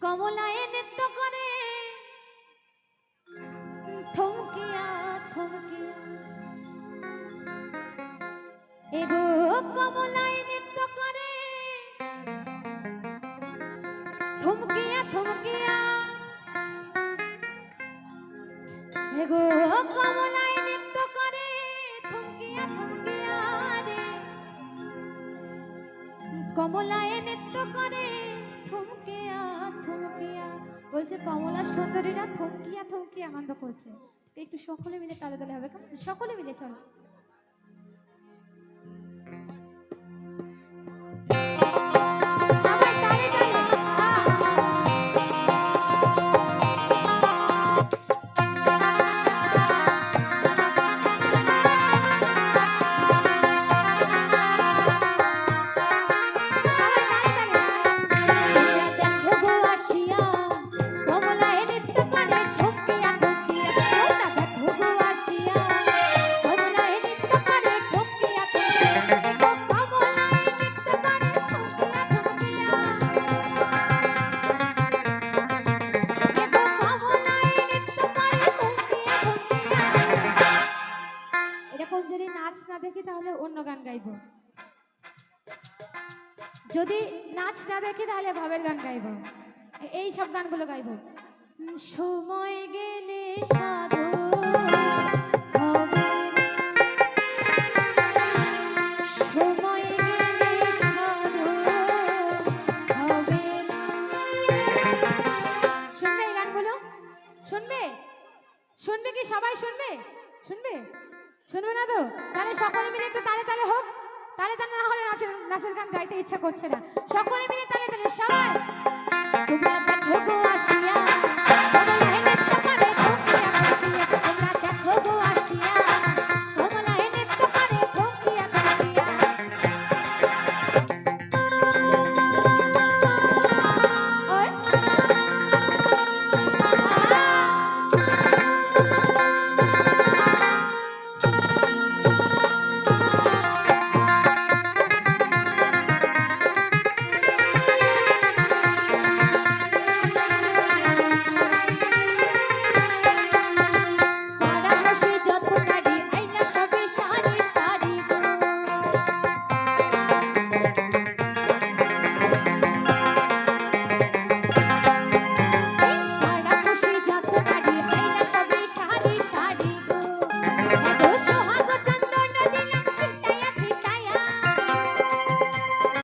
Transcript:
কমলায় নৃত্য করে থমকিয়া থমকিয়া, এগো কমলায় নৃত্য করে থমকিয়া থমকিয়া, এগো কমলায় নৃত্য করে থমকিয়া থমকিয়া রে, কমলায় নৃত্য করে থমকিয়া থমকিয়া। বলছে কমলা সুন্দরীরা থমকিয়া থমকিয়া আনন্দ করছে। একটু সকলে মিলে তালে তালে হবে, কেমন? সকলে মিলে চলো। যদি নাচ না দেখি তাহলে ভাবের গান গাইব, এই সব গানগুলো গাইব। সময় গেলে সাধু হবে, সময় গেলে সাধু হবে। শুনবে এই গানগুলো? শুনবে? শুনবে কি সবাই? শুনবে? শুনবে? শুনবে না তো? তাহলে সকলে মিলে একটু তালে তালে হোক। তালে তালে না হলে নাচের গান গাইতে ইচ্ছা করছে না। সকলে মিলে তালে তালে সবাই। তোমরা দেখো গো আসি